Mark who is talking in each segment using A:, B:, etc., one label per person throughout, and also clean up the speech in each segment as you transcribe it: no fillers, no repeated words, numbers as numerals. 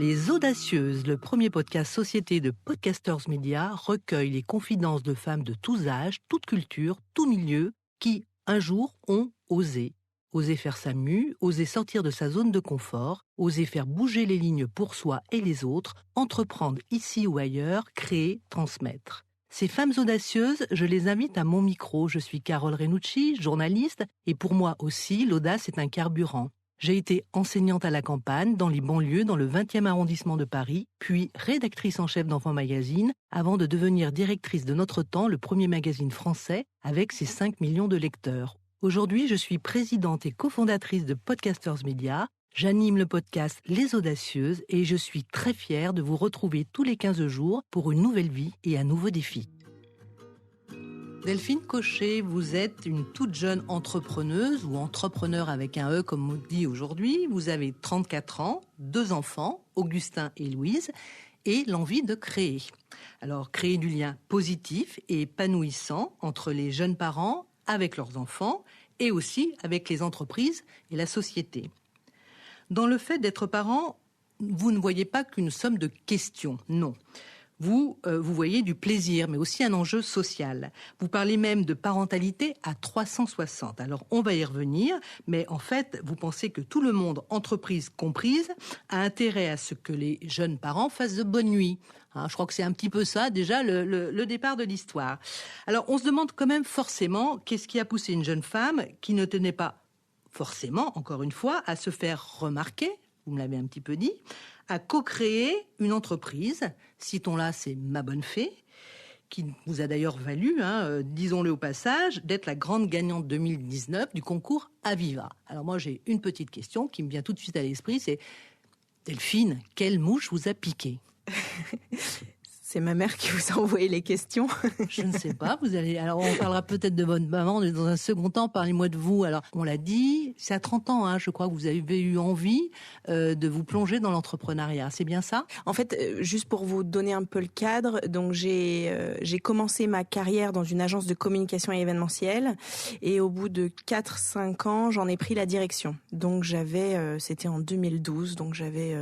A: Les Audacieuses, le premier podcast société de Podcasters Media, recueille les confidences de femmes de tous âges, toute culture, tout milieu, qui, un jour, ont osé. Osé faire sa mue, osé sortir de sa zone de confort, osé faire bouger les lignes pour soi et les autres, entreprendre ici ou ailleurs, créer, transmettre. Ces femmes audacieuses, je les invite à mon micro. Je suis Carole Renucci, journaliste, et pour moi aussi, l'audace est un carburant. J'ai été enseignante à la campagne, dans les banlieues, dans le 20e arrondissement de Paris, puis rédactrice en chef d'Enfants Magazine, avant de devenir directrice de Notre Temps, le premier magazine français, avec ses 5 millions de lecteurs. Aujourd'hui, je suis présidente et cofondatrice de Podcasters Media. J'anime le podcast Les Audacieuses et je suis très fière de vous retrouver tous les 15 jours pour une nouvelle vie et un nouveau défi. Delphine Cochet, vous êtes une toute jeune entrepreneuse ou entrepreneur avec un E comme on dit aujourd'hui. Vous avez 34 ans, 2 enfants, Augustin et Louise, et l'envie de créer. Alors, créer du lien positif et épanouissant entre les jeunes parents avec leurs enfants et aussi avec les entreprises et la société. Dans le fait d'être parent, vous ne voyez pas qu'une somme de questions, non. Vous voyez du plaisir, mais aussi un enjeu social. Vous parlez même de parentalité à 360. Alors, on va y revenir, mais en fait, vous pensez que tout le monde, entreprise comprise, a intérêt à ce que les jeunes parents fassent de bonnes nuits. Je crois que c'est un petit peu ça, déjà, le départ de l'histoire. Alors, on se demande quand même forcément qu'est-ce qui a poussé une jeune femme qui ne tenait pas forcément, encore une fois, à se faire remarquer, vous me l'avez un petit peu dit, à co-créer une entreprise, citons-la, c'est Ma Bonne Fée, qui vous a d'ailleurs valu, disons-le au passage, d'être la grande gagnante 2019 du concours Aviva. Alors moi, j'ai une petite question qui me vient tout de suite à l'esprit, c'est Delphine, quelle mouche vous a piqué ?
B: C'est ma mère qui vous a envoyé les questions.
A: Je ne sais pas. Alors, on parlera peut-être de votre maman dans un second temps. Parlez-moi de vous. Alors, on l'a dit, c'est à 30 ans, je crois que vous avez eu envie de vous plonger dans l'entrepreneuriat. C'est bien ça ?
B: En fait, juste pour vous donner un peu le cadre, donc j'ai commencé ma carrière dans une agence de communication et événementiel, et au bout de 4-5 ans, j'en ai pris la direction. Donc c'était en 2012, donc j'avais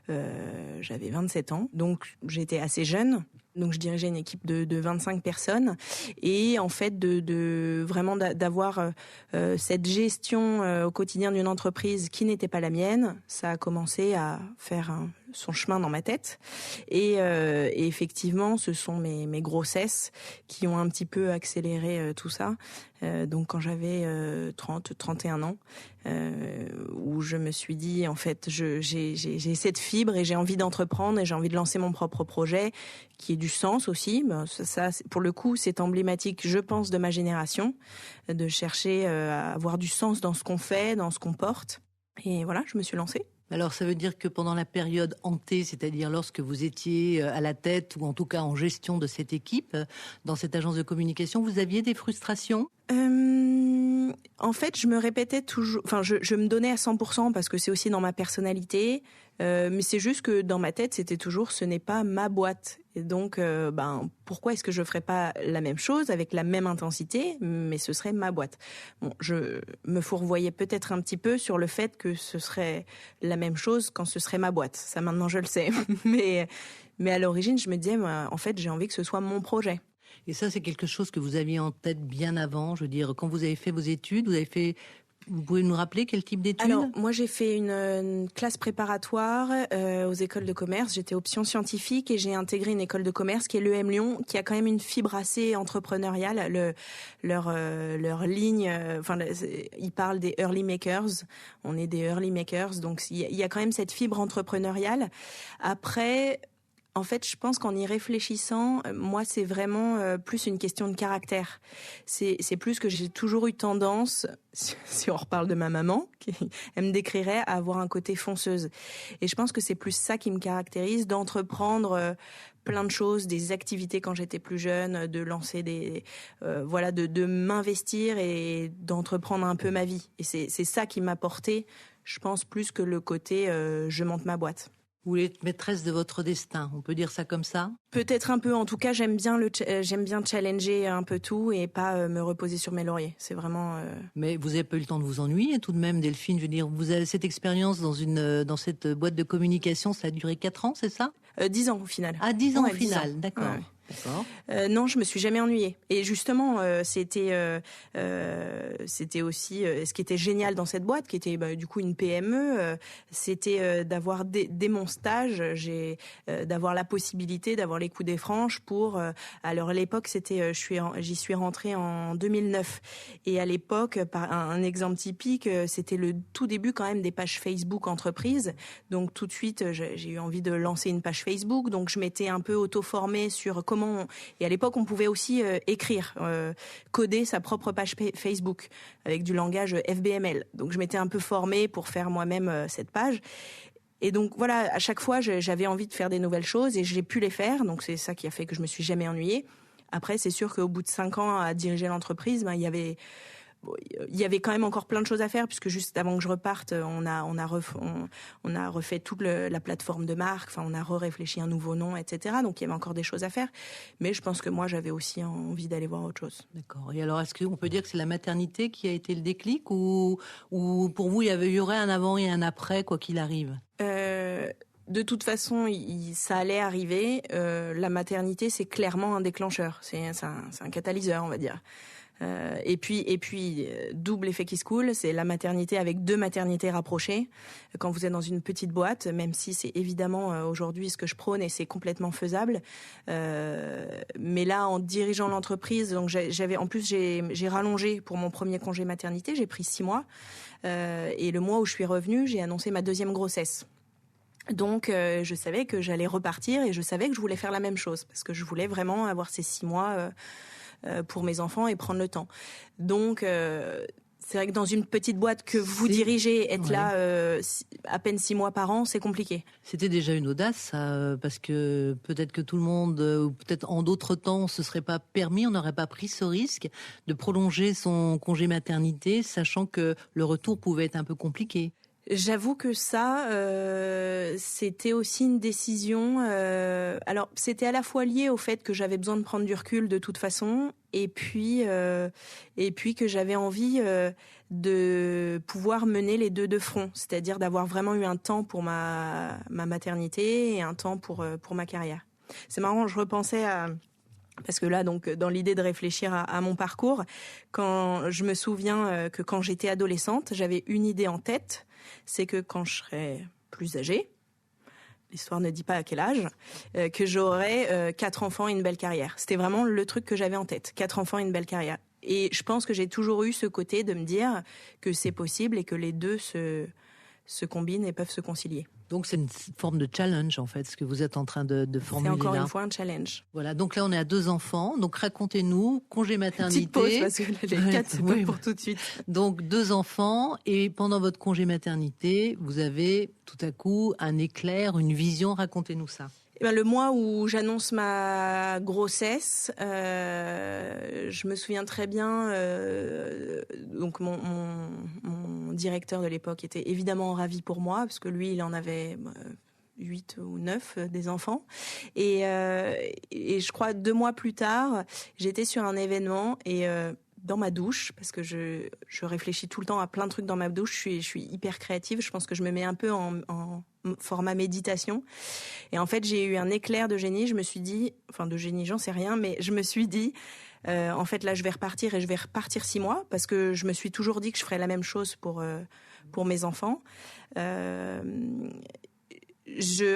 B: 27 ans, donc j'étais assez jeune. Donc je dirigeais une équipe de 25 personnes et en fait vraiment d'avoir cette gestion au quotidien d'une entreprise qui n'était pas la mienne, ça a commencé à faire son chemin dans ma tête et effectivement ce sont mes grossesses qui ont un petit peu accéléré tout ça. Donc quand j'avais 31 ans, où je me suis dit en fait j'ai cette fibre et j'ai envie d'entreprendre et j'ai envie de lancer mon propre projet qui ait du sens aussi. Ça pour le coup c'est emblématique, je pense, de ma génération, de chercher à avoir du sens dans ce qu'on fait, dans ce qu'on porte. Et voilà, je me suis lancée.
A: Alors, ça veut dire que pendant la période hantée, c'est-à-dire lorsque vous étiez à la tête ou en tout cas en gestion de cette équipe, dans cette agence de communication, vous aviez des frustrations ?
B: En fait, je me répétais toujours, je me donnais à 100% parce que c'est aussi dans ma personnalité, mais c'est juste que dans ma tête, c'était toujours ce n'est pas ma boîte. Et donc, pourquoi est-ce que je ferais pas la même chose avec la même intensité, mais ce serait ma boîte. Bon, je me fourvoyais peut-être un petit peu sur le fait que ce serait la même chose quand ce serait ma boîte. Ça, maintenant, je le sais. mais à l'origine, je me disais, en fait, j'ai envie que ce soit mon projet.
A: Et ça, c'est quelque chose que vous aviez en tête bien avant. Je veux dire, quand vous avez fait vos études, vous pouvez nous rappeler quel type d'études ?
B: Alors, moi, j'ai fait une classe préparatoire aux écoles de commerce. J'étais option scientifique et j'ai intégré une école de commerce qui est l'EM Lyon, qui a quand même une fibre assez entrepreneuriale. Leur ligne, ils parlent des early makers. On est des early makers, donc il y a quand même cette fibre entrepreneuriale. Après, en fait, je pense qu'en y réfléchissant, moi, c'est vraiment plus une question de caractère. C'est plus que j'ai toujours eu tendance, si on reparle de ma maman, elle me décrirait à avoir un côté fonceuse. Et je pense que c'est plus ça qui me caractérise, d'entreprendre plein de choses, des activités quand j'étais plus jeune, de lancer de m'investir et d'entreprendre un peu ma vie. Et c'est ça qui m'a porté, je pense, plus que le côté je monte ma boîte.
A: Vous voulez être maîtresse de votre destin, on peut dire ça comme ça?
B: Peut-être un peu. En tout cas, j'aime bien challenger un peu tout et pas me reposer sur mes lauriers. C'est vraiment.
A: Mais vous n'avez pas eu le temps de vous ennuyer tout de même, Delphine. Je veux dire, vous avez cette expérience dans cette boîte de communication, ça a duré 4 ans, c'est ça?
B: 10 ans au final.
A: Ah, 10 ans
B: Ouais,
A: au
B: 10
A: final,
B: ans.
A: d'accord.
B: Ouais.
A: D'accord.
B: Non, je me suis jamais ennuyée. Et justement, c'était aussi ce qui était génial dans cette boîte, qui était du coup une PME, c'était d'avoir dès mon stage, d'avoir la possibilité d'avoir les coups des franches pour. Alors à l'époque, c'était, j'y suis rentrée en 2009. Et à l'époque, par un exemple typique, c'était le tout début quand même des pages Facebook entreprises. Donc tout de suite, j'ai eu envie de lancer une page Facebook. Donc je m'étais un peu auto-formée sur comment. Et à l'époque, on pouvait aussi écrire, coder sa propre page Facebook avec du langage FBML. Donc je m'étais un peu formée pour faire moi-même cette page. Et donc voilà, à chaque fois, j'avais envie de faire des nouvelles choses et j'ai pu les faire. Donc c'est ça qui a fait que je me suis jamais ennuyée. Après, c'est sûr qu'au bout de 5 ans à diriger l'entreprise, il y avait quand même encore plein de choses à faire, puisque juste avant que je reparte, on a refait toute la plateforme de marque, enfin on a réfléchi un nouveau nom, etc. Donc il y avait encore des choses à faire, mais je pense que moi j'avais aussi envie d'aller voir autre chose.
A: D'accord. Et alors, est-ce qu'on peut dire que c'est la maternité qui a été le déclic, ou pour vous il y aurait un avant et un après quoi qu'il arrive?
B: De toute façon, ça allait arriver. La maternité, c'est clairement un déclencheur, c'est un catalyseur, on va dire. Et puis, double effet qui se coule, c'est la maternité avec 2 maternités rapprochées. Quand vous êtes dans une petite boîte, même si c'est évidemment aujourd'hui ce que je prône et c'est complètement faisable, mais là, en dirigeant l'entreprise, donc j'ai rallongé pour mon premier congé maternité, j'ai pris 6 mois, et le mois où je suis revenue, j'ai annoncé ma 2e grossesse. Donc, je savais que j'allais repartir et je savais que je voulais faire la même chose parce que je voulais vraiment avoir ces 6 mois pour mes enfants et prendre le temps. Donc, c'est vrai que dans une petite boîte que vous dirigez, être là à peine 6 mois par an, c'est compliqué.
A: C'était déjà une audace, ça, parce que peut-être que tout le monde, ou peut-être en d'autres temps, on se serait pas permis, on n'aurait pas pris ce risque de prolonger son congé maternité, sachant que le retour pouvait être un peu compliqué.
B: J'avoue que ça, c'était aussi une décision. Alors, c'était à la fois lié au fait que j'avais besoin de prendre du recul de toute façon, et puis que j'avais envie de pouvoir mener les deux de front, c'est-à-dire d'avoir vraiment eu un temps pour ma maternité et un temps pour ma carrière. C'est marrant, je repensais à... Parce que là, donc, dans l'idée de réfléchir à mon parcours, quand je me souviens que quand j'étais adolescente, j'avais une idée en tête, c'est que quand je serai plus âgée, l'histoire ne dit pas à quel âge, que j'aurai 4 enfants et une belle carrière. C'était vraiment le truc que j'avais en tête, 4 enfants et une belle carrière. Et je pense que j'ai toujours eu ce côté de me dire que c'est possible et que les deux se combinent et peuvent se concilier.
A: Donc c'est une forme de challenge en fait, ce que vous êtes en train de formuler là.
B: C'est encore une fois un challenge.
A: Voilà, donc là on est à 2 enfants, donc racontez-nous, congé maternité.
B: Petite pause parce que les 4 c'est pas pour tout de suite.
A: Donc 2 enfants, et pendant votre congé maternité, vous avez tout à coup un éclair, une vision, racontez-nous ça.
B: Le mois où j'annonce ma grossesse, je me souviens très bien, donc mon directeur de l'époque était évidemment ravi pour moi, parce que lui, il en avait 8 ou 9 des enfants. Et je crois 2 mois plus tard, j'étais sur un événement et... dans ma douche, parce que je réfléchis tout le temps à plein de trucs dans ma douche, je suis hyper créative, je pense que je me mets un peu en format méditation. Et en fait, j'ai eu un éclair de génie, je me suis dit, enfin de génie, j'en sais rien, mais je me suis dit, en fait là je vais repartir et je vais repartir 6 mois, parce que je me suis toujours dit que je ferais la même chose pour mes enfants.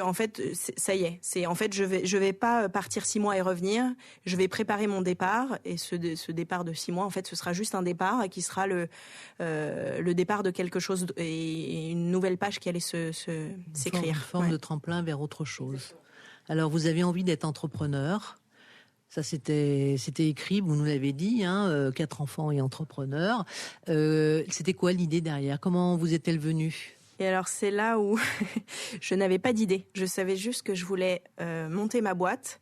B: En fait, ça y est. En fait, je vais pas partir 6 mois et revenir. Je vais préparer mon départ, et ce départ de 6 mois, en fait, ce sera juste un départ qui sera le départ de quelque chose et une nouvelle page qui allait s'écrire.
A: Une forme de tremplin vers autre chose. Alors, vous avez envie d'être entrepreneur. Ça, c'était écrit, vous nous l'avez dit, 4 enfants et entrepreneur. C'était quoi l'idée derrière? Comment vous est-elle venue?
B: Et alors, c'est là où je n'avais pas d'idée. Je savais juste que je voulais monter ma boîte.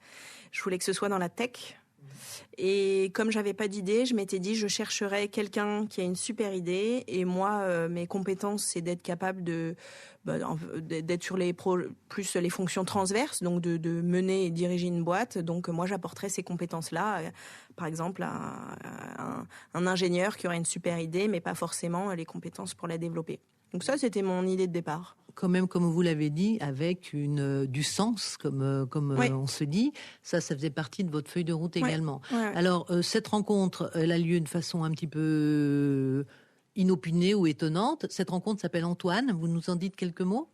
B: Je voulais que ce soit dans la tech. Et comme j'avais pas d'idée, je m'étais dit je chercherais quelqu'un qui a une super idée. Et moi, mes compétences, c'est d'être capable d'être sur plus les fonctions transverses, donc de mener et diriger une boîte. Donc moi, j'apporterais ces compétences-là. Par exemple, un ingénieur qui aurait une super idée, mais pas forcément les compétences pour la développer. Donc ça, c'était mon idée de départ.
A: Quand même, comme vous l'avez dit, avec du sens, comme
B: Oui.
A: On se dit, ça faisait partie de votre feuille de route également.
B: Ouais.
A: Alors, cette rencontre, elle a lieu de façon un petit peu inopinée ou étonnante. Cette rencontre s'appelle Antoine. Vous nous en dites quelques mots ?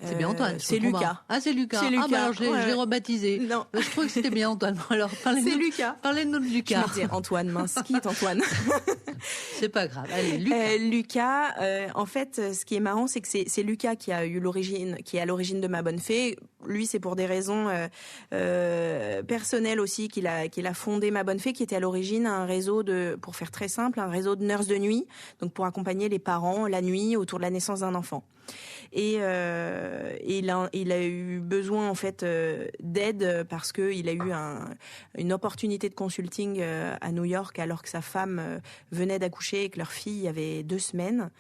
A: C'est bien Antoine.
B: C'est Lucas.
A: Ah, c'est Lucas.
B: C'est Lucas.
A: Ah, bah alors je l'ai rebaptisé.
B: Non.
A: Je trouvais que c'était bien Antoine. Alors,
B: c'est Lucas.
A: Parlez-nous de Lucas.
B: Je me disais Antoine, mince, qui est Antoine?
A: C'est pas grave. Allez, Lucas.
B: Lucas, en fait, ce qui est marrant, c'est que c'est Lucas qui a eu l'origine, qui est à l'origine de Ma Bonne Fée. Lui, c'est pour des raisons personnelles aussi qu'il a fondé Ma Bonne Fée, qui était à l'origine un réseau pour faire très simple, un réseau de nurses de nuit, donc pour accompagner les parents la nuit autour de la naissance d'un enfant. Et il a eu besoin en fait d'aide parce que il a eu une opportunité de consulting à New York alors que sa femme venait d'accoucher et que leur fille avait 2 semaines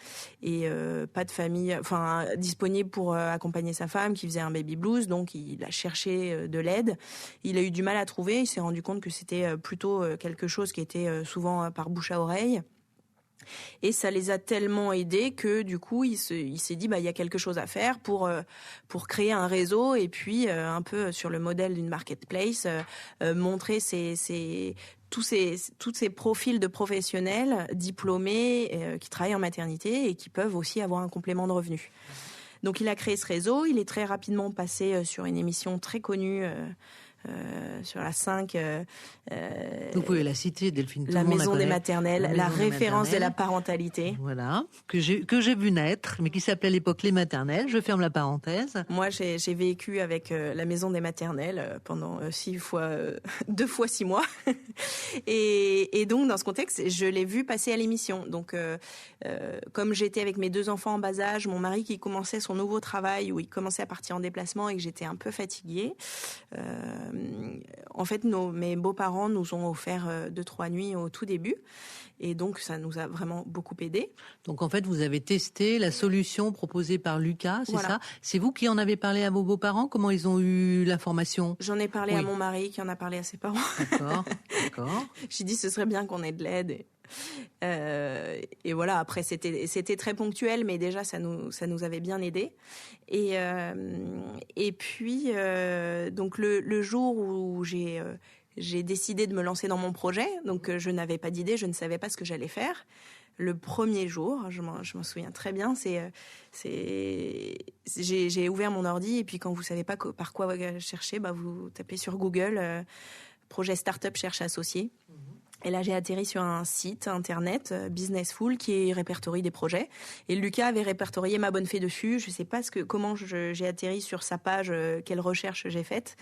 B: et pas de famille, enfin disponible pour accompagner sa femme qui faisait un baby blues, donc il a cherché de l'aide. Il a eu du mal à trouver. Il s'est rendu compte que c'était plutôt quelque chose qui était souvent par bouche à oreille. Et ça les a tellement aidés que du coup il s'est dit il y a quelque chose à faire pour créer un réseau et puis un peu sur le modèle d'une marketplace montrer tous ces profils de professionnels diplômés qui travaillent en maternité et qui peuvent aussi avoir un complément de revenus. Donc il a créé ce réseau, il est très rapidement passé sur une émission très connue sur la 5.
A: Vous pouvez la citer, Delphine.
B: La Maison des Maternelles, la référence de la parentalité.
A: Voilà, que j'ai vu naître, mais qui s'appelait à l'époque Les Maternelles. Je ferme la parenthèse.
B: Moi, j'ai vécu avec la Maison des Maternelles pendant 2 fois 6 mois. et donc, dans ce contexte, je l'ai vu passer à l'émission. Donc, comme j'étais avec mes 2 enfants en bas âge, mon mari qui commençait son nouveau travail, où il commençait à partir en déplacement et que j'étais un peu fatiguée, en fait, mes beaux-parents nous ont offert 2-3 nuits au tout début. Et donc, ça nous a vraiment beaucoup aidés.
A: Donc, en fait, vous avez testé la solution proposée par Lucas, c'est ça ? C'est vous qui en avez parlé à vos beaux-parents ? Comment ils ont eu l'information ?
B: J'en ai parlé à mon mari, qui en a parlé à ses parents.
A: D'accord.
B: J'ai dit, ce serait bien qu'on ait de l'aide. Et voilà, après, c'était très ponctuel, mais déjà, ça nous avait bien aidés. Et puis, donc, le jour où j'ai décidé de me lancer dans mon projet, donc je n'avais pas d'idée, je ne savais pas ce que j'allais faire. Le premier jour, je m'en souviens très bien, j'ai ouvert mon ordi et puis quand vous savez pas par quoi chercher, vous tapez sur Google projet startup cherche associé. Et là, j'ai atterri sur un site internet, Businessful, qui répertorie des projets. Et Lucas avait répertorié Ma Bonne Fée dessus. Je sais pas comment j'ai atterri sur sa page, quelle recherche j'ai faite.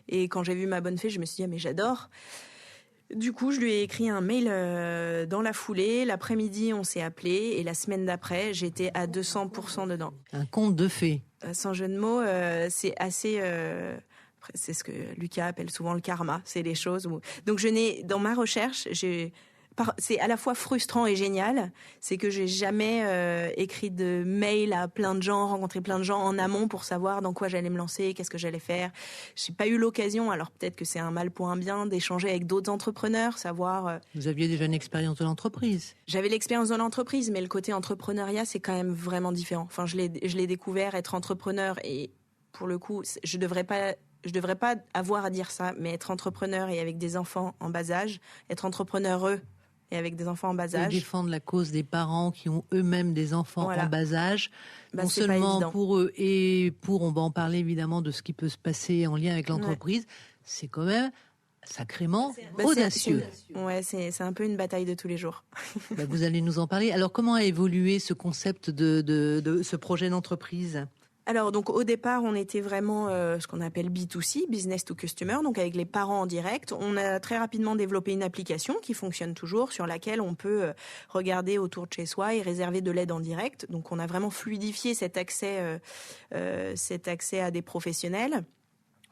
B: Et quand j'ai vu Ma Bonne Fée, je me suis dit, mais j'adore. Du coup, je lui ai écrit un mail dans la foulée. L'après-midi, on s'est appelé. Et la semaine d'après, j'étais à 200% dedans.
A: Un conte de fées.
B: Sans jeu de mots, c'est assez... c'est ce que Lucas appelle souvent le karma. C'est les choses où... Donc, dans ma recherche, c'est à la fois frustrant et génial. C'est que j'ai jamais écrit de mail à plein de gens, rencontré plein de gens en amont pour savoir dans quoi j'allais me lancer, qu'est-ce que j'allais faire. J'ai pas eu l'occasion, alors peut-être que c'est un mal pour un bien, d'échanger avec d'autres entrepreneurs, savoir...
A: Vous aviez déjà une expérience de l'entreprise ?
B: J'avais l'expérience de l'entreprise, mais le côté entrepreneuriat, c'est quand même vraiment différent. Enfin, je l'ai découvert, être entrepreneur, et pour le coup, je devrais pas avoir à dire ça, mais être entrepreneur et avec des enfants en bas âge, être entrepreneureux et avec des enfants en bas âge.
A: Défendre la cause des parents qui ont eux-mêmes des enfants en bas âge, non seulement pour eux et on va en parler évidemment de ce qui peut se passer en lien avec l'entreprise, c'est quand même sacrément audacieux.
B: C'est un peu une bataille de tous les jours.
A: Vous allez nous en parler. Alors, comment a évolué ce concept de ce projet d'entreprise ?
B: Alors, donc, au départ, on était vraiment ce qu'on appelle B2C, Business to Customer, donc avec les parents en direct. On a très rapidement développé une application qui fonctionne toujours, sur laquelle on peut regarder autour de chez soi et réserver de l'aide en direct. Donc, on a vraiment fluidifié cet accès à des professionnels.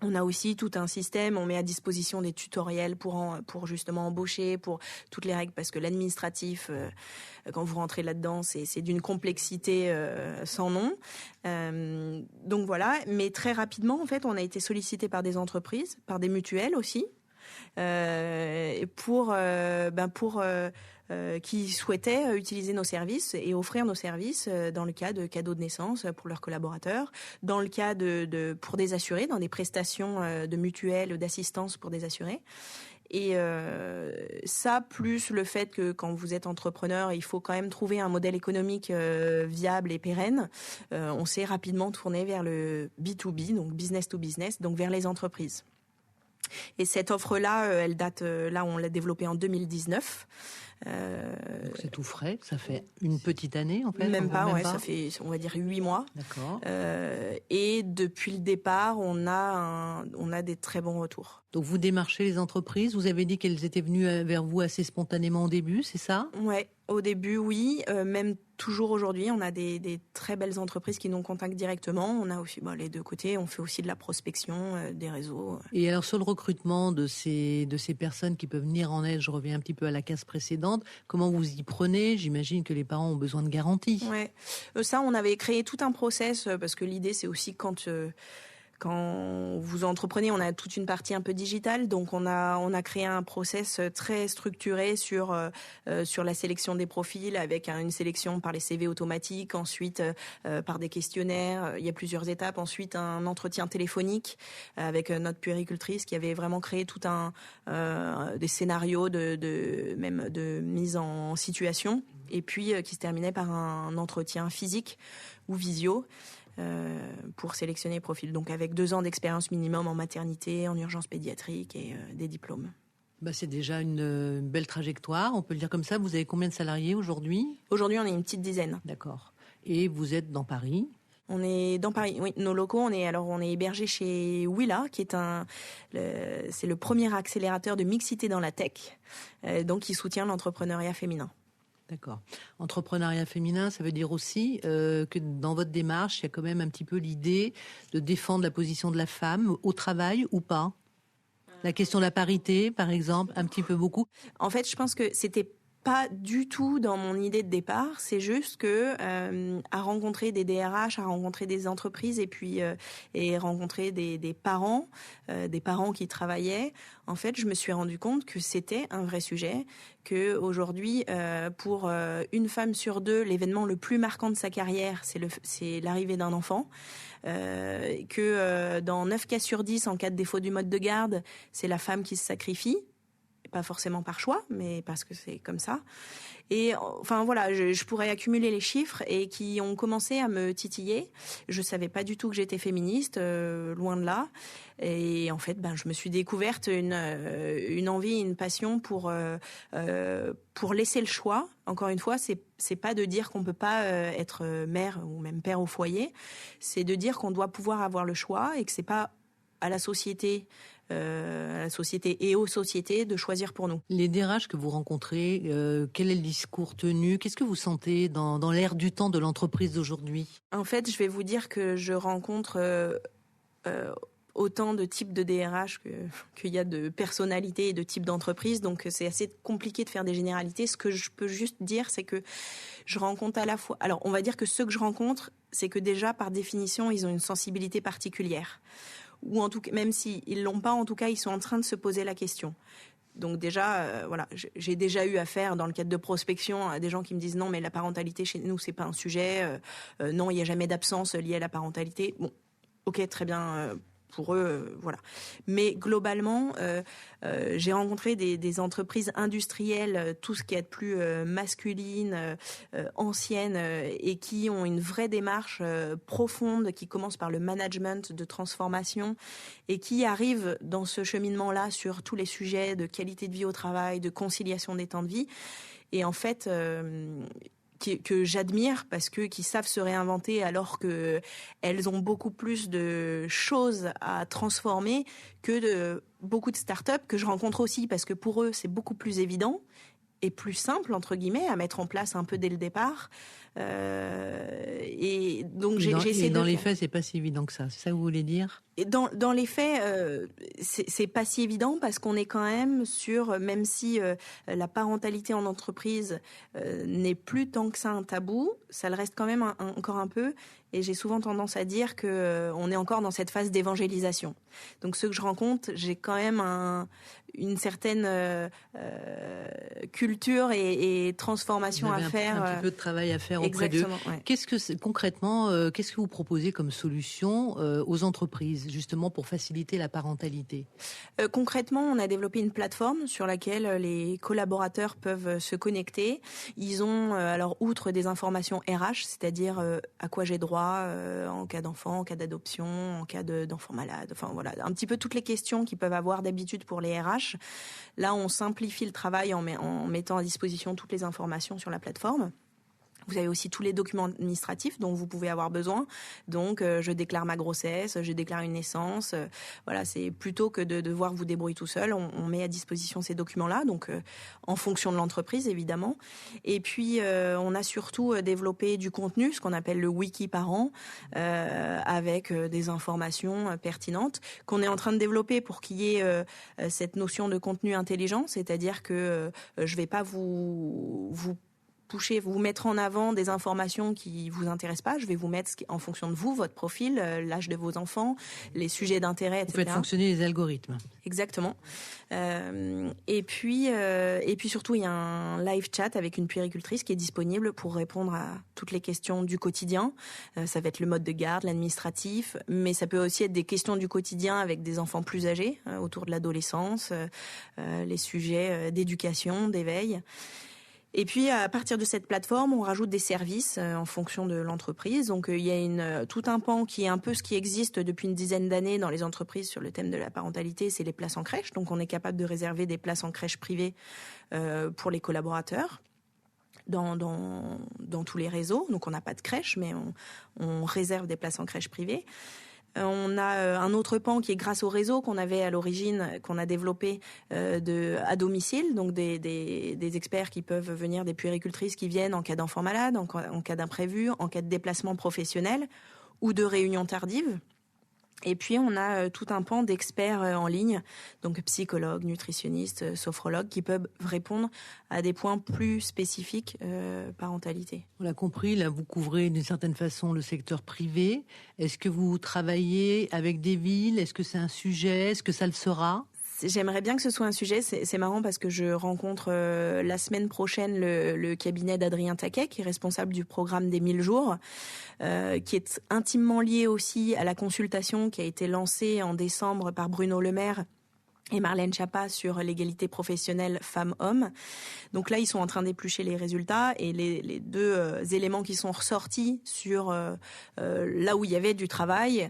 B: On a aussi tout un système, on met à disposition des tutoriels pour justement embaucher, pour toutes les règles, parce que l'administratif, quand vous rentrez là-dedans, c'est d'une complexité sans nom. Donc voilà, mais très rapidement, en fait, on a été sollicité par des entreprises, par des mutuelles aussi, qui souhaitaient utiliser nos services et offrir nos services dans le cas de cadeaux de naissance pour leurs collaborateurs, dans le cas pour des assurés, dans des prestations de mutuelles ou d'assistance pour des assurés. Et ça, plus le fait que quand vous êtes entrepreneur, il faut quand même trouver un modèle économique viable et pérenne, on s'est rapidement tourné vers le B2B, donc business to business, donc vers les entreprises. Et cette offre-là, elle date, là on l'a développée en 2019.
A: Donc c'est tout frais, ça fait une petite année en fait.
B: Même pas, ça fait on va dire 8 mois.
A: D'accord.
B: Et depuis le départ, on a des très bons retours.
A: Donc vous démarchez les entreprises, vous avez dit qu'elles étaient venues vers vous assez spontanément au début, c'est ça ?
B: Ouais, au début oui, même toujours aujourd'hui, on a des très belles entreprises qui nous contactent directement. On a aussi les deux côtés, on fait aussi de la prospection, des réseaux.
A: Et alors sur le recrutement de ces personnes qui peuvent venir en aide, je reviens un petit peu à la case précédente, comment vous y prenez ? J'imagine que les parents ont besoin de garanties.
B: Ouais, ça on avait créé tout un process parce que l'idée c'est aussi quand vous entreprenez, on a toute une partie un peu digitale, donc on a créé un process très structuré sur la sélection des profils, avec une sélection par les CV automatiques, ensuite par des questionnaires. Il y a plusieurs étapes. Ensuite, un entretien téléphonique avec notre puéricultrice qui avait vraiment créé tout des scénarios même de mise en situation, et puis qui se terminait par un entretien physique ou visio. Pour sélectionner les profils, donc avec 2 ans d'expérience minimum en maternité, en urgence pédiatrique et des diplômes.
A: C'est déjà une belle trajectoire, on peut le dire comme ça. Vous avez combien de salariés aujourd'hui ?
B: Aujourd'hui, on est une petite dizaine.
A: D'accord. Et vous êtes dans Paris ?
B: On est dans Paris, oui. Nos locaux, on est hébergé chez Willa, qui est c'est le premier accélérateur de mixité dans la tech, donc qui soutient l'entrepreneuriat féminin.
A: D'accord. Entrepreneuriat féminin, ça veut dire aussi que dans votre démarche, il y a quand même un petit peu l'idée de défendre la position de la femme au travail ou pas ? La question de la parité, par exemple, un petit peu beaucoup.
B: En fait, je pense que c'était pas du tout dans mon idée de départ. C'est juste que à rencontrer des DRH, à rencontrer des entreprises et rencontrer des parents qui travaillaient, en fait, je me suis rendu compte que c'était un vrai sujet, que aujourd'hui, pour une femme sur 2, l'événement le plus marquant de sa carrière, c'est l'arrivée d'un enfant. Que dans 9 cas sur 10, en cas de défaut du mode de garde, c'est la femme qui se sacrifie. Pas forcément par choix, mais parce que c'est comme ça. Et enfin voilà, je pourrais accumuler les chiffres et qui ont commencé à me titiller. Je savais pas du tout que j'étais féministe, loin de là. Et en fait, je me suis découverte une envie, une passion pour laisser le choix. Encore une fois, c'est pas de dire qu'on peut pas être mère ou même père au foyer. C'est de dire qu'on doit pouvoir avoir le choix et que c'est pas à la société et aux sociétés de choisir pour nous.
A: Les DRH que vous rencontrez, quel est le discours tenu ? Qu'est-ce que vous sentez dans l'air du temps de l'entreprise d'aujourd'hui ?
B: En fait, je vais vous dire que je rencontre autant de types de DRH qu'il y a de personnalités et de types d'entreprises, donc c'est assez compliqué de faire des généralités. Ce que je peux juste dire, c'est que je rencontre à la fois... Alors, on va dire que ceux que je rencontre, c'est que déjà, par définition, ils ont une sensibilité particulière. Ou en tout cas, même s'ils l'ont pas, en tout cas, ils sont en train de se poser la question. Donc déjà, j'ai déjà eu affaire dans le cadre de prospection à des gens qui me disent non, mais la parentalité chez nous, c'est pas un sujet. Non, il n'y a jamais d'absence liée à la parentalité. Bon, ok, très bien. Pour eux, voilà. Mais globalement, j'ai rencontré des entreprises industrielles, tout ce qui est de plus masculine, ancienne, et qui ont une vraie démarche profonde, qui commence par le management de transformation et qui arrivent dans ce cheminement-là sur tous les sujets de qualité de vie au travail, de conciliation des temps de vie. Et en fait... que j'admire parce que qui savent se réinventer alors que elles ont beaucoup plus de choses à transformer que de beaucoup de startups que je rencontre aussi parce que pour eux c'est beaucoup plus évident est plus simple entre guillemets à mettre en place un peu dès le départ. Et donc j'ai essayé
A: dans les faits, c'est pas si évident que ça. C'est ça que vous voulez dire ?
B: Et dans les faits, c'est pas si évident parce qu'on est quand même sur, même si la parentalité en entreprise n'est plus tant que ça un tabou, ça le reste quand même encore un peu. Et j'ai souvent tendance à dire que on est encore dans cette phase d'évangélisation. Donc ceux que je rencontre, j'ai quand même une certaine culture et transformation à faire.
A: Un petit peu de travail à faire auprès d'eux. Ouais. Concrètement, qu'est-ce que vous proposez comme solution aux entreprises, justement pour faciliter la parentalité ?
B: Concrètement, on a développé une plateforme sur laquelle les collaborateurs peuvent se connecter. Ils ont, alors outre des informations RH, c'est-à-dire à quoi j'ai droit en cas d'enfant, en cas d'adoption, en cas d'enfant malade, enfin voilà, un petit peu toutes les questions qu'ils peuvent avoir d'habitude pour les RH. Là, on simplifie le travail en mettant à disposition toutes les informations sur la plateforme. Vous avez aussi tous les documents administratifs dont vous pouvez avoir besoin. Donc, je déclare ma grossesse, je déclare une naissance. Voilà, c'est plutôt que de devoir vous débrouiller tout seul. On met à disposition ces documents-là, donc en fonction de l'entreprise, évidemment. Et puis, on a surtout développé du contenu, ce qu'on appelle le wiki parent, avec des informations pertinentes qu'on est en train de développer pour qu'il y ait cette notion de contenu intelligent, c'est-à-dire que je vais pas vous mettre en avant des informations qui vous intéressent pas. Je vais vous mettre en fonction de vous, votre profil, l'âge de vos enfants, les sujets d'intérêt, etc.
A: Vous faites fonctionner les algorithmes.
B: Exactement. Et puis surtout, il y a un live chat avec une puéricultrice qui est disponible pour répondre à toutes les questions du quotidien. Ça va être le mode de garde, l'administratif, mais ça peut aussi être des questions du quotidien avec des enfants plus âgés, autour de l'adolescence, les sujets d'éducation, d'éveil. Et puis, à partir de cette plateforme, on rajoute des services en fonction de l'entreprise. Donc, il y a tout un pan qui est un peu ce qui existe depuis une dizaine d'années dans les entreprises sur le thème de la parentalité, c'est les places en crèche. Donc, on est capable de réserver des places en crèche privées pour les collaborateurs dans tous les réseaux. Donc, on n'a pas de crèche, mais on réserve des places en crèche privée. On a un autre pan qui est grâce au réseau qu'on avait à l'origine, qu'on a développé à domicile, donc des experts qui peuvent venir, des puéricultrices qui viennent en cas d'enfant malade, en cas d'imprévu, en cas de déplacement professionnel ou de réunion tardive. Et puis, on a tout un pan d'experts en ligne, donc psychologues, nutritionnistes, sophrologues, qui peuvent répondre à des points plus spécifiques parentalité.
A: On l'a compris, là, vous couvrez d'une certaine façon le secteur privé. Est-ce que vous travaillez avec des villes ? Est-ce que c'est un sujet ? Est-ce que ça le sera ?
B: J'aimerais bien que ce soit un sujet. C'est marrant parce que je rencontre la semaine prochaine le cabinet d'Adrien Taquet, qui est responsable du programme des 1000 jours, qui est intimement lié aussi à la consultation qui a été lancée en décembre par Bruno Le Maire et Marlène Schiappa sur l'égalité professionnelle femmes-hommes. Donc là, ils sont en train d'éplucher les résultats et les deux éléments qui sont ressortis sur là où il y avait du travail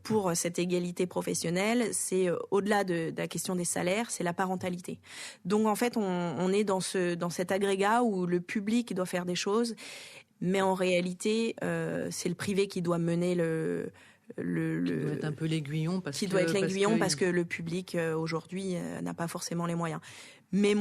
B: pour cette égalité professionnelle, c'est au-delà de la question des salaires, c'est la parentalité. Donc en fait, on est dans cet agrégat où le public doit faire des choses, mais en réalité, c'est le privé qui doit mener
A: qui doit être un peu l'aiguillon parce
B: que le public aujourd'hui n'a pas forcément les moyens. Mais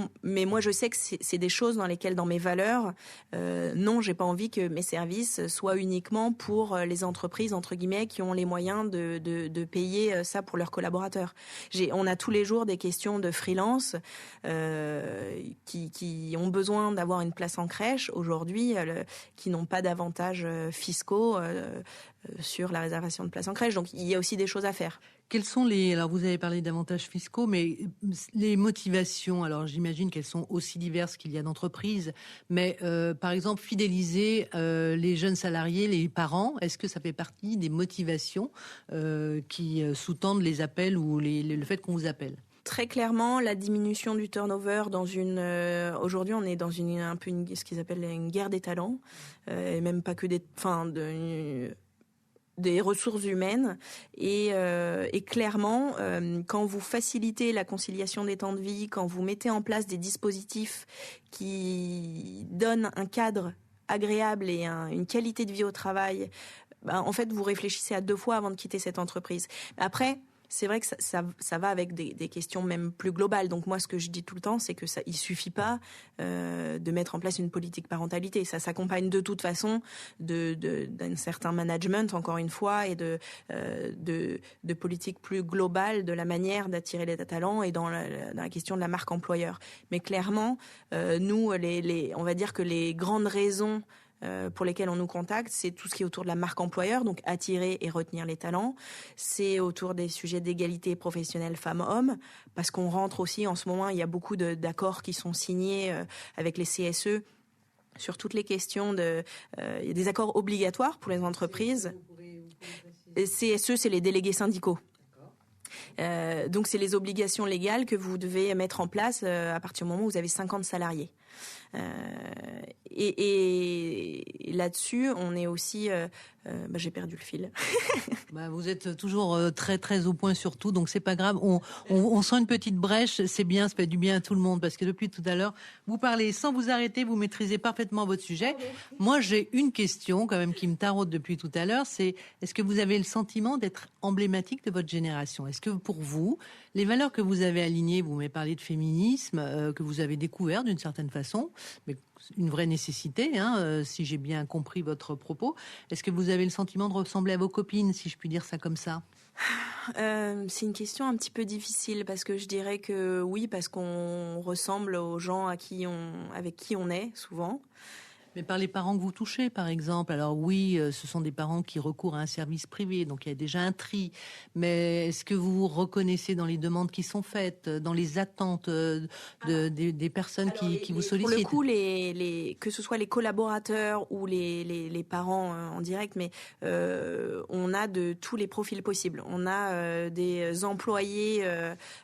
B: moi, je sais que c'est des choses dans lesquelles, dans mes valeurs, non, j'ai pas envie que mes services soient uniquement pour les entreprises, entre guillemets, qui ont les moyens de payer ça pour leurs collaborateurs. On a tous les jours des questions de freelance qui ont besoin d'avoir une place en crèche aujourd'hui, qui n'ont pas d'avantages fiscaux sur la réservation de places en crèche. Donc, il y a aussi des choses à faire.
A: Quels sont alors vous avez parlé d'avantages fiscaux, mais les motivations, alors j'imagine qu'elles sont aussi diverses qu'il y a d'entreprises, mais par exemple, fidéliser les jeunes salariés, les parents, est-ce que ça fait partie des motivations qui sous-tendent les appels ou le fait qu'on vous appelle ?
B: Très clairement, la diminution du turnover aujourd'hui, on est dans ce qu'ils appellent une guerre des talents, et même pas que des ressources humaines et clairement quand vous facilitez la conciliation des temps de vie, quand vous mettez en place des dispositifs qui donnent un cadre agréable et une qualité de vie au travail, en fait vous réfléchissez à 2 fois avant de quitter cette entreprise. Après, c'est vrai que ça va avec des questions même plus globales. Donc moi, ce que je dis tout le temps, c'est que il suffit pas de mettre en place une politique parentalité. Ça s'accompagne de toute façon d'un certain management, encore une fois, et de politique plus globale de la manière d'attirer les talents et dans la question de la marque employeur. Mais clairement, nous, on va dire que les grandes raisons pour lesquels on nous contacte, c'est tout ce qui est autour de la marque employeur, donc attirer et retenir les talents. C'est autour des sujets d'égalité professionnelle femmes-hommes, parce qu'on rentre aussi en ce moment, il y a beaucoup d'accords qui sont signés avec les CSE sur toutes les questions il y a des accords obligatoires pour les entreprises. CSE, c'est les délégués syndicaux. Donc c'est les obligations légales que vous devez mettre en place à partir du moment où vous avez 50 salariés. Et là-dessus, on est aussi... j'ai perdu le fil.
A: Vous êtes toujours très très au point sur tout, donc c'est pas grave. On sent une petite brèche, c'est bien, ça fait du bien à tout le monde, parce que depuis tout à l'heure, vous parlez sans vous arrêter, vous maîtrisez parfaitement votre sujet. Moi, j'ai une question quand même qui me taraude depuis tout à l'heure, c'est est-ce que vous avez le sentiment d'être emblématique de votre génération ? Est-ce que pour vous, les valeurs que vous avez alignées, vous m'avez parlé de féminisme, que vous avez découvert d'une certaine façon, mais une vraie nécessité, si j'ai bien compris votre propos. Est-ce que vous avez le sentiment de ressembler à vos copines, si je puis dire ça comme ça ?
B: C'est une question un petit peu difficile parce que je dirais que oui, parce qu'on ressemble aux gens avec qui on est souvent.
A: Mais par les parents que vous touchez, par exemple. Alors oui, ce sont des parents qui recourent à un service privé, donc il y a déjà un tri. Mais est-ce que vous reconnaissez dans les demandes qui sont faites, dans les attentes des personnes qui vous sollicitent ?
B: Pour le coup, que ce soit les collaborateurs ou les parents en direct, mais on a de tous les profils possibles. On a des employés,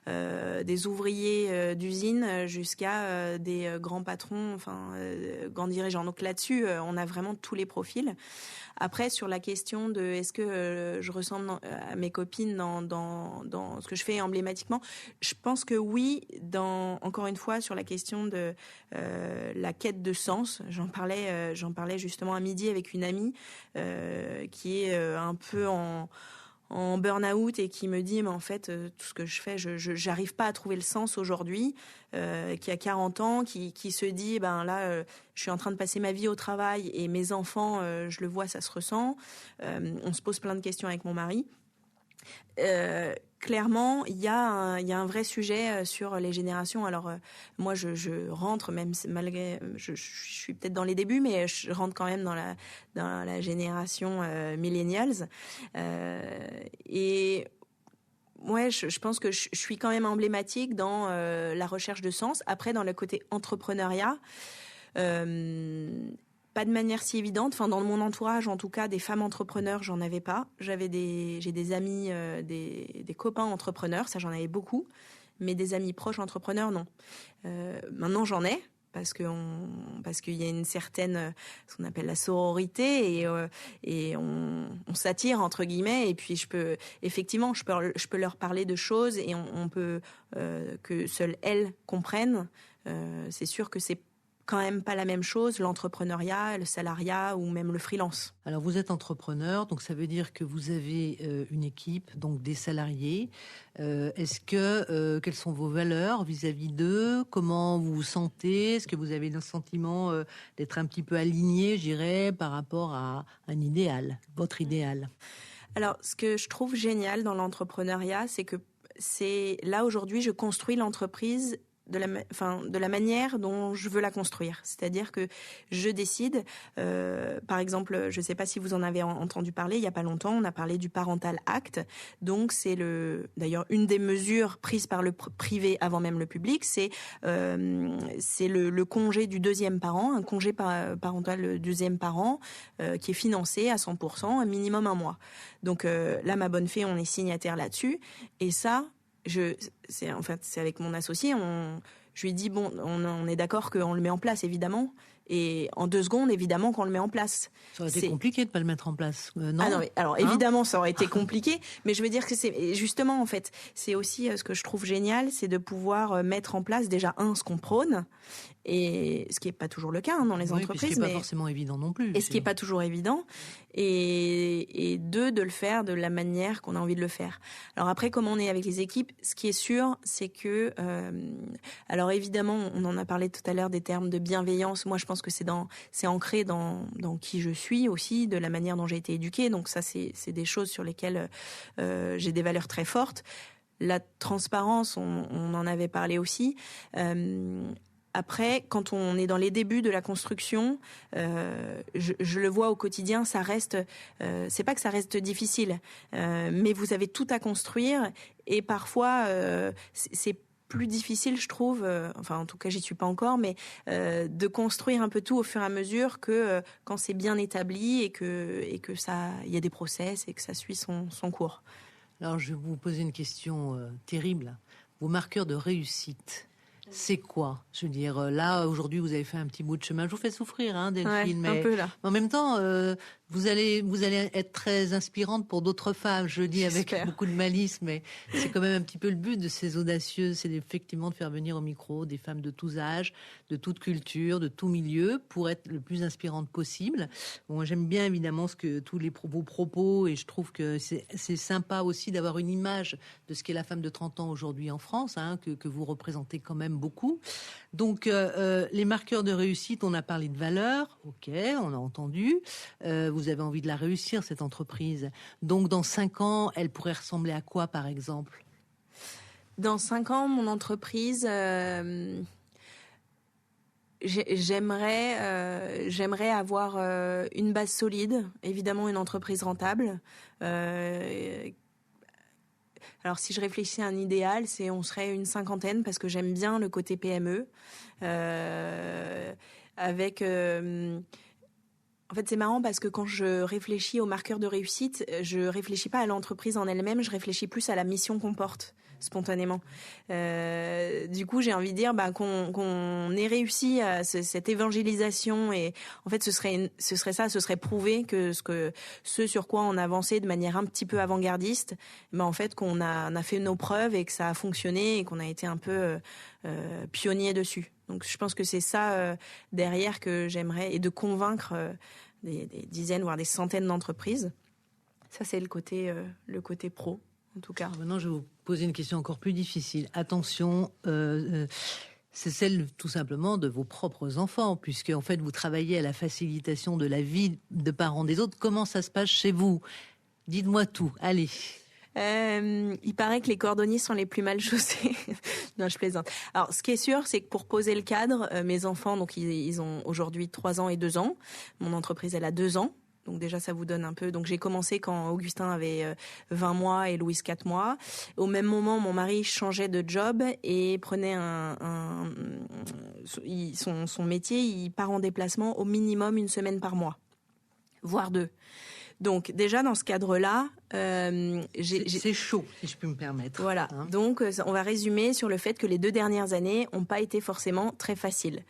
B: des ouvriers d'usine jusqu'à des grands patrons, grands dirigeants. Donc là-dessus, on a vraiment tous les profils. Après, sur la question de est-ce que je ressemble à mes copines dans ce que je fais emblématiquement, je pense que oui, encore une fois, sur la question de la quête de sens. J'en parlais justement à midi avec une amie qui est un peu en burn-out et qui me dit mais en fait tout ce que je fais, je j'arrive pas à trouver le sens aujourd'hui, qui a 40 ans, qui se dit je suis en train de passer ma vie au travail et mes enfants, je le vois, ça se ressent. On se pose plein de questions avec mon mari. Clairement, il y a un vrai sujet sur les générations. Alors moi, je rentre même malgré, je suis peut-être dans les débuts, mais je rentre quand même dans la génération millennials. Et ouais, je pense que je suis quand même emblématique dans la recherche de sens. Après, dans le côté entrepreneuriat. Pas de manière si évidente. Enfin, dans mon entourage, en tout cas, des femmes entrepreneurs, j'en avais pas. J'ai des amis, des copains entrepreneurs, ça j'en avais beaucoup, mais des amis proches entrepreneurs, non. Maintenant, j'en ai parce qu'il y a une certaine, ce qu'on appelle la sororité et on s'attire entre guillemets. Et puis je peux leur parler de choses et on peut que seules elles comprennent. C'est sûr que c'est quand même pas la même chose, l'entrepreneuriat, le salariat ou même le freelance.
A: Alors vous êtes entrepreneur, donc ça veut dire que vous avez une équipe, donc des salariés. Quelles sont vos valeurs vis-à-vis d'eux ? Comment vous vous sentez ? Est-ce que vous avez le sentiment d'être un petit peu aligné, je dirais, par rapport à un idéal, votre idéal ?
B: Alors, ce que je trouve génial dans l'entrepreneuriat, c'est que là aujourd'hui, je construis l'entreprise de la manière dont je veux la construire. C'est-à-dire que je décide, par exemple, je ne sais pas si vous en avez entendu parler, il n'y a pas longtemps, on a parlé du Parental Act. Donc, c'est d'ailleurs une des mesures prises par le privé avant même le public, c'est le congé du deuxième parent, un congé parental du deuxième parent qui est financé à 100%, un minimum un mois. Donc là, ma bonne fée, on est signataire là-dessus. Et ça, c'est avec mon associé, je lui dis on est d'accord qu'on le met en place évidemment, Et en 2 secondes, évidemment, qu'on le met en place.
A: Ça aurait été compliqué de pas le mettre en place, non?
B: Ah non, mais alors évidemment, ça aurait été compliqué, mais je veux dire que c'est justement, en fait, c'est aussi ce que je trouve génial, c'est de pouvoir mettre en place déjà ce qu'on prône, et ce qui est pas toujours le cas dans les entreprises,
A: ce qui est pas forcément évident non plus.
B: Et ce qui est pas toujours évident, et 2, de le faire de la manière qu'on a envie de le faire. Alors après, comment on est avec les équipes, ce qui est sûr, c'est que, alors évidemment, on en a parlé tout à l'heure des termes de bienveillance. Moi, je pense que c'est ancré dans qui je suis aussi, de la manière dont j'ai été éduquée. Donc ça, c'est des choses sur lesquelles j'ai des valeurs très fortes. La transparence, on en avait parlé aussi. Après, quand on est dans les débuts de la construction, je le vois au quotidien, ça reste, c'est pas que ça reste difficile, mais vous avez tout à construire, et parfois c'est plus difficile, je trouve, enfin en tout cas j'y suis pas encore, mais de construire un peu tout au fur et à mesure que quand c'est bien établi et que ça, il y a des process et que ça suit son cours.
A: Alors je vais vous poser une question terrible. Vos marqueurs de réussite, c'est quoi? Je veux dire, là, aujourd'hui, vous avez fait un petit bout de chemin. Je vous fais souffrir, Delphine, mais
B: un peu, là.
A: En même temps, vous allez être très inspirante pour d'autres femmes. Je le dis avec beaucoup de malice, mais c'est quand même un petit peu le but de ces audacieuses, c'est effectivement de faire venir au micro des femmes de tous âges, de toute culture, de tout milieu, pour être le plus inspirante possible. Bon, j'aime bien évidemment vos propos, et je trouve que c'est sympa aussi d'avoir une image de ce qu'est la femme de 30 ans aujourd'hui en France, que vous représentez quand même beaucoup. Donc, les marqueurs de réussite, on a parlé de valeurs, ok, on a entendu. Vous avez envie de la réussir, cette entreprise. Donc, dans 5 ans, elle pourrait ressembler à quoi, par exemple?
B: Dans 5 ans, mon entreprise, j'aimerais avoir une base solide, évidemment une entreprise rentable. Alors, si je réfléchis à un idéal, on serait une 50aine, parce que j'aime bien le côté PME. En fait, c'est marrant parce que quand je réfléchis aux marqueurs de réussite, je réfléchis pas à l'entreprise en elle-même, je réfléchis plus à la mission qu'on porte, spontanément. Du coup, j'ai envie de dire qu'on ait réussi à cette évangélisation, et en fait, ce serait prouver que ce sur quoi on a avancé de manière un petit peu avant-gardiste, en fait, qu'on a fait nos preuves et que ça a fonctionné et qu'on a été un peu pionnier dessus. Donc je pense que c'est ça derrière que j'aimerais, et de convaincre des dizaines, voire des centaines d'entreprises. Ça, c'est le côté pro, en tout cas.
A: Maintenant, je vais vous poser une question encore plus difficile. Attention, c'est celle tout simplement de vos propres enfants, puisque en fait vous travaillez à la facilitation de la vie de parents des autres. Comment ça se passe chez vous? Dites-moi tout, allez.
B: Il paraît que les cordonniers sont les plus mal chaussés. Non, je plaisante. Alors, ce qui est sûr, c'est que pour poser le cadre, mes enfants, donc ils ont aujourd'hui 3 ans et 2 ans. Mon entreprise, elle a 2 ans. Donc déjà, ça vous donne un peu. Donc j'ai commencé quand Augustin avait 20 mois et Louise 4 mois. Au même moment, mon mari changeait de job et prenait son métier. Il part en déplacement au minimum 1 semaine par mois, voire 2. Donc déjà dans ce cadre-là,
A: c'est chaud, si je peux me permettre.
B: Voilà. Donc on va résumer sur le fait que les 2 dernières années n'ont pas été forcément très faciles.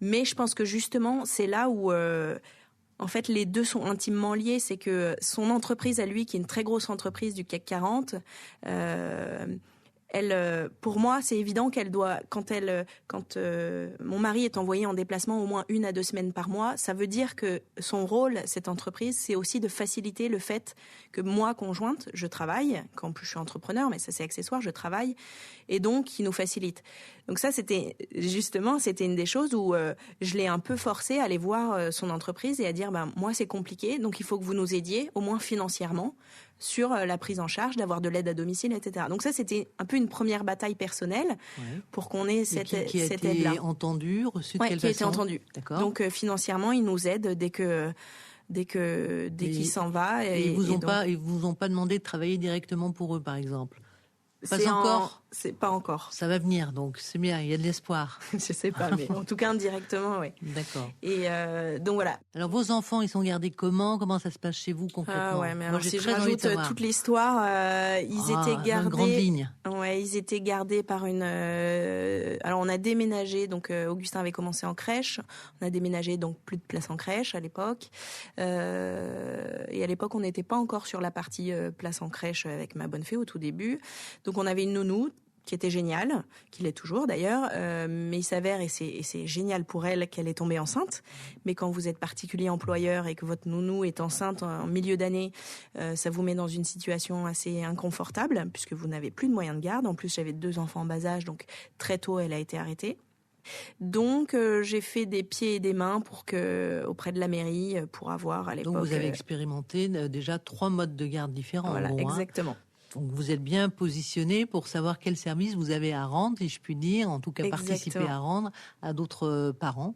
B: Mais je pense que justement c'est là où en fait les deux sont intimement liés. C'est que son entreprise à lui, qui est une très grosse entreprise du CAC 40, pour moi, c'est évident qu'elle doit, quand mon mari est envoyé en déplacement au moins 1 à 2 semaines par mois, ça veut dire que son rôle, cette entreprise, c'est aussi de faciliter le fait que moi, conjointe, je travaille, qu'en plus je suis entrepreneur, mais ça c'est accessoire, je travaille, et donc il nous facilite. Donc ça, c'était une des choses où je l'ai un peu forcé à aller voir son entreprise et à dire, moi c'est compliqué, donc il faut que vous nous aidiez, au moins financièrement, sur la prise en charge, d'avoir de l'aide à domicile, etc. Donc ça, c'était un peu une première bataille personnelle pour qu'on ait cette aide-là.
A: Qui a été entendue, reçue de quelle façon ?
B: Qui a été entendue.
A: D'accord.
B: Donc financièrement, ils nous aident dès qu'il s'en va.
A: Et ils vous ont pas demandé de travailler directement pour eux, par exemple ? Pas encore.
B: C'est pas encore.
A: Ça va venir, donc c'est bien, il y a de l'espoir.
B: Je sais pas, mais en tout cas indirectement, oui.
A: D'accord.
B: Et donc voilà.
A: Alors vos enfants, ils sont gardés comment? Comment ça se passe chez vous concrètement?
B: Ah ouais, mais alors,
A: Moi, j'ai
B: si je
A: très envie de
B: rajoute
A: savoir.
B: toute l'histoire, ils étaient gardés.
A: Grande ligne.
B: Ouais, ils étaient gardés par une. Alors on a déménagé, donc Augustin avait commencé en crèche. On a déménagé, donc plus de place en crèche à l'époque. Et à l'époque, on n'était pas encore sur la partie place en crèche avec ma bonne fée au tout début. Donc on avait une nounou qui était géniale, qui l'est toujours d'ailleurs, mais il s'avère, et c'est génial pour elle, qu'elle est tombée enceinte. Mais quand vous êtes particulier employeur et que votre nounou est enceinte en milieu d'année, ça vous met dans une situation assez inconfortable, puisque vous n'avez plus de moyens de garde. En plus, j'avais 2 enfants en bas âge, donc très tôt, elle a été arrêtée. Donc, j'ai fait des pieds et des mains auprès de la mairie, pour avoir à l'époque...
A: Donc, vous avez expérimenté déjà 3 modes de garde différents.
B: Voilà,
A: en gros,
B: exactement.
A: Donc vous êtes bien positionné pour savoir quel service vous avez à rendre, si je puis dire, en tout cas participer à rendre à d'autres parents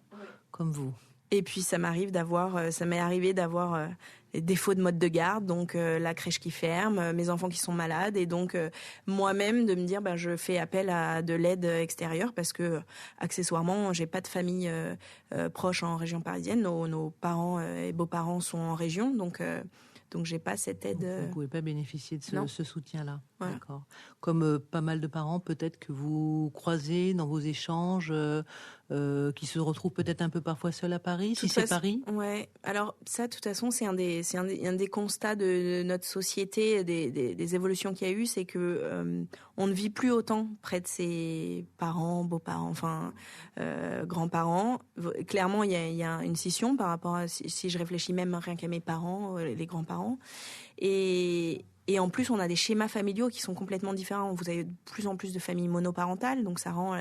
A: comme vous.
B: Et puis ça m'est arrivé d'avoir des défauts de mode de garde, donc la crèche qui ferme, mes enfants qui sont malades, et donc moi-même de me dire je fais appel à de l'aide extérieure parce que accessoirement j'ai pas de famille proche en région parisienne, nos parents et beaux-parents sont en région, donc j'ai pas cette aide.
A: Donc, vous pouvez pas bénéficier de ce soutien-là.
B: Voilà.
A: D'accord. Comme pas mal de parents, peut-être que vous croisez dans vos échanges, qui se retrouvent peut-être un peu parfois seuls à Paris, si c'est Paris.
B: Ouais. Alors ça, de toute façon, c'est un des constats de notre société, des évolutions qu'il y a eu, c'est que on ne vit plus autant près de ses parents, beaux-parents, enfin grands-parents. Clairement, il y a une scission par rapport à si je réfléchis même rien qu'à mes parents, les grands-parents, et en plus, on a des schémas familiaux qui sont complètement différents. Vous avez de plus en plus de familles monoparentales, donc ça rend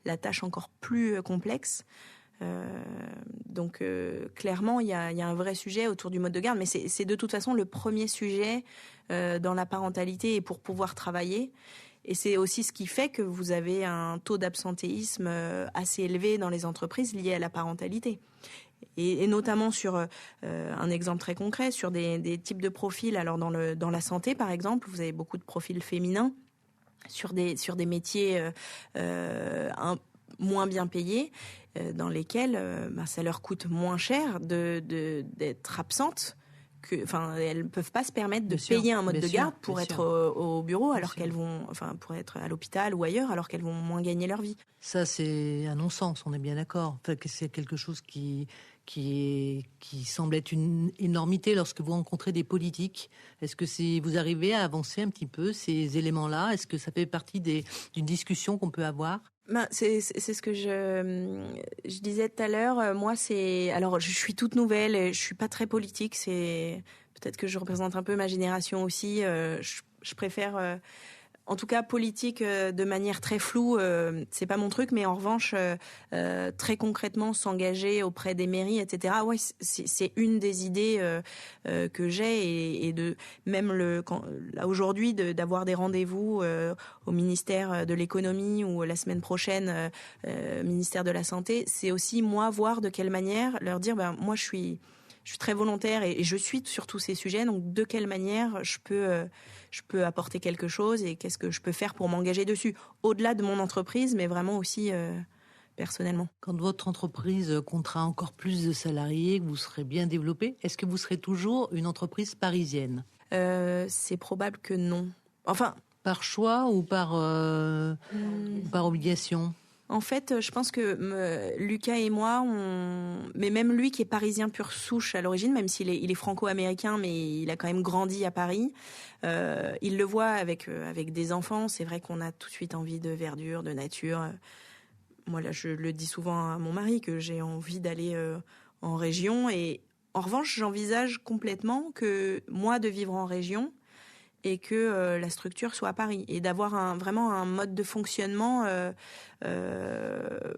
B: la tâche encore plus complexe. Donc clairement, il y a un vrai sujet autour du mode de garde, mais c'est de toute façon le premier sujet dans la parentalité et pour pouvoir travailler. Et c'est aussi ce qui fait que vous avez un taux d'absentéisme assez élevé dans les entreprises lié à la parentalité. Et notamment sur un exemple très concret, sur des types de profils. Alors dans la santé, par exemple, vous avez beaucoup de profils féminins sur des métiers moins bien payés, dans lesquels ça leur coûte moins cher d'être absentes. Elles ne peuvent pas se permettre de payer un mode de garde pour être au bureau, alors qu'elles vont, pour être à l'hôpital ou ailleurs, alors qu'elles vont moins gagner leur vie.
A: Ça, c'est un non-sens, on est bien d'accord. C'est quelque chose qui semble être une énormité lorsque vous rencontrez des politiques. Est-ce que vous arrivez à avancer un petit peu ces éléments-là? Est-ce que ça fait partie d'une discussion qu'on peut avoir?
B: C'est ce que je disais tout à l'heure. Moi, alors je suis toute nouvelle, et je suis pas très politique. C'est peut-être que je représente un peu ma génération aussi. Je préfère, en tout cas, politique de manière très floue. C'est pas mon truc, mais en revanche, très concrètement, s'engager auprès des mairies, etc. Ouais, c'est une des idées que j'ai, et de même là aujourd'hui d'avoir des rendez-vous au ministère de l'économie ou la semaine prochaine ministère de la santé. C'est aussi moi voir de quelle manière leur dire moi je suis très volontaire et je suis sur tous ces sujets, donc de quelle manière je peux apporter quelque chose et qu'est-ce que je peux faire pour m'engager dessus, au-delà de mon entreprise, mais vraiment aussi personnellement.
A: Quand votre entreprise comptera encore plus de salariés, que vous serez bien développé, est-ce que vous serez toujours une entreprise parisienne?
B: C'est probable que non. Enfin,
A: par choix ou par obligation?
B: En fait, je pense que Lucas et moi, mais même lui qui est parisien pur souche à l'origine, même s'il est franco-américain, mais il a quand même grandi à Paris, il le voit avec des enfants. C'est vrai qu'on a tout de suite envie de verdure, de nature. Moi, là, je le dis souvent à mon mari que j'ai envie d'aller en région. Et en revanche, j'envisage complètement que moi, de vivre en région, et que la structure soit à Paris, et d'avoir vraiment un mode de fonctionnement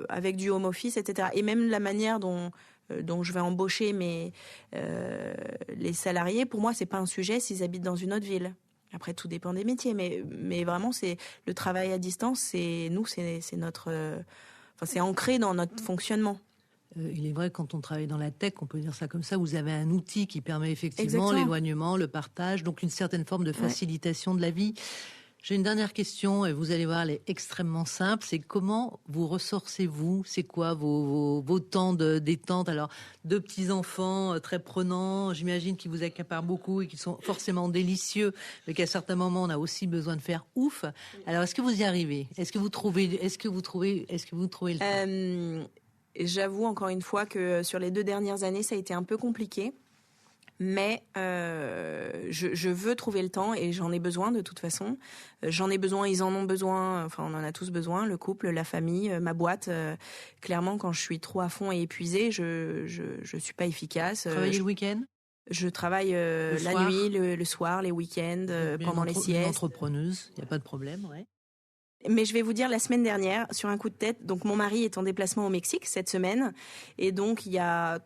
B: avec du home office, etc. Et même la manière dont je vais embaucher les salariés, pour moi, c'est pas un sujet s'ils habitent dans une autre ville. Après, tout dépend des métiers, mais vraiment, c'est le travail à distance, c'est ancré dans notre fonctionnement.
A: Il est vrai que quand on travaille dans la tech, on peut dire ça comme ça, vous avez un outil qui permet effectivement l'éloignement, le partage, donc une certaine forme de facilitation de la vie. J'ai une dernière question et vous allez voir, elle est extrêmement simple. C'est comment vous ressourcez-vous? C'est quoi vos temps de détente? Alors, 2 petits-enfants très prenants, j'imagine qu'ils vous accaparent beaucoup et qui sont forcément délicieux, mais qu'à certains moments, on a aussi besoin de faire ouf. Alors, est-ce que vous y arrivez? Est-ce que vous trouvez le temps?
B: J'avoue encore une fois que sur les 2 dernières années, ça a été un peu compliqué. Mais je veux trouver le temps et j'en ai besoin de toute façon. J'en ai besoin, ils en ont besoin, enfin on en a tous besoin, le couple, la famille, ma boîte. Clairement, quand je suis trop à fond et épuisée, je suis pas efficace.
A: Travailler le week-end?
B: Je travaille la nuit, le soir, les week-ends, pendant les siestes.
A: Une entrepreneuse, il n'y a pas de problème, ouais.
B: Mais je vais vous dire, la semaine dernière, sur un coup de tête, donc mon mari est en déplacement au Mexique cette semaine, et donc il y a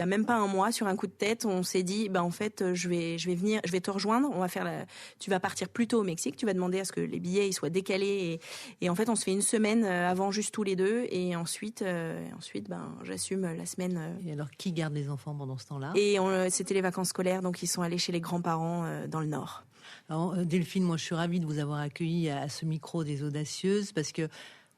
B: même pas un mois, sur un coup de tête, on s'est dit, en fait, je vais venir, je vais te rejoindre. Tu vas partir plus tôt au Mexique. Tu vas demander à ce que les billets ils soient décalés et en fait, on se fait une semaine avant juste tous les deux et ensuite, j'assume la semaine.
A: Et alors, qui garde les enfants pendant ce temps-là?
B: Et c'était les vacances scolaires, donc ils sont allés chez les grands-parents dans le Nord.
A: Alors, Delphine, moi, je suis ravie de vous avoir accueilli à ce micro des Audacieuses parce que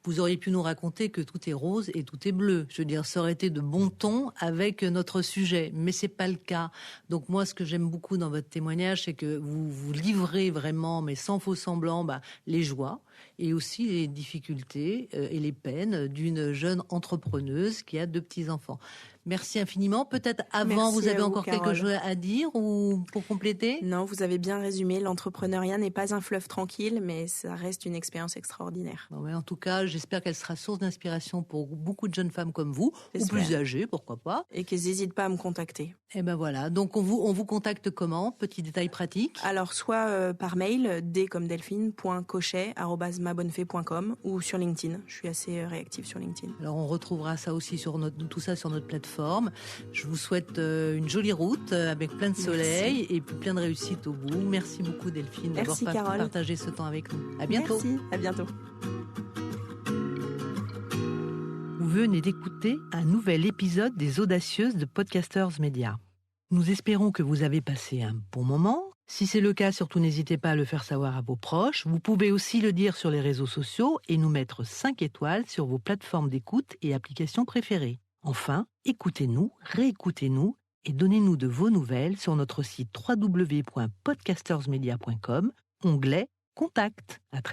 A: vous auriez pu nous raconter que tout est rose et tout est bleu. Je veux dire, ça aurait été de bon ton avec notre sujet, mais c'est pas le cas. Donc moi, ce que j'aime beaucoup dans votre témoignage, c'est que vous livrez vraiment, mais sans faux semblant, les joies et aussi les difficultés et les peines d'une jeune entrepreneuse qui a 2 petits-enfants. Merci infiniment. Peut-être avant,
B: Merci
A: vous avez
B: à vous,
A: encore
B: Carole.
A: quelque chose à dire ou pour compléter?
B: Non, vous avez bien résumé. L'entrepreneuriat n'est pas un fleuve tranquille, mais ça reste une expérience extraordinaire.
A: Bon, ouais, en tout cas, j'espère qu'elle sera source d'inspiration pour beaucoup de jeunes femmes comme vous,
B: J'espère.
A: ou plus âgées, pourquoi pas.
B: Et qu'ils n'hésitent pas à me contacter.
A: Et ben voilà. Donc on vous contacte comment? Petit détail pratique.
B: Alors, soit par mail, d-comme-delphine.cochet@mabonnefée.com ou sur LinkedIn. Je suis assez réactive sur LinkedIn.
A: Alors on retrouvera ça aussi tout ça sur notre plateforme. Je vous souhaite une jolie route avec plein de soleil et puis plein de réussite au bout. Merci beaucoup Delphine d'avoir partagé ce temps avec nous. À bientôt.
B: Merci, à bientôt.
A: Vous venez d'écouter un nouvel épisode des Audacieuses de Podcasters Media. Nous espérons que vous avez passé un bon moment. Si c'est le cas, surtout n'hésitez pas à le faire savoir à vos proches. Vous pouvez aussi le dire sur les réseaux sociaux et nous mettre 5 étoiles sur vos plateformes d'écoute et applications préférées. Enfin, écoutez-nous, réécoutez-nous et donnez-nous de vos nouvelles sur notre site www.podcastersmedia.com, onglet Contact. À très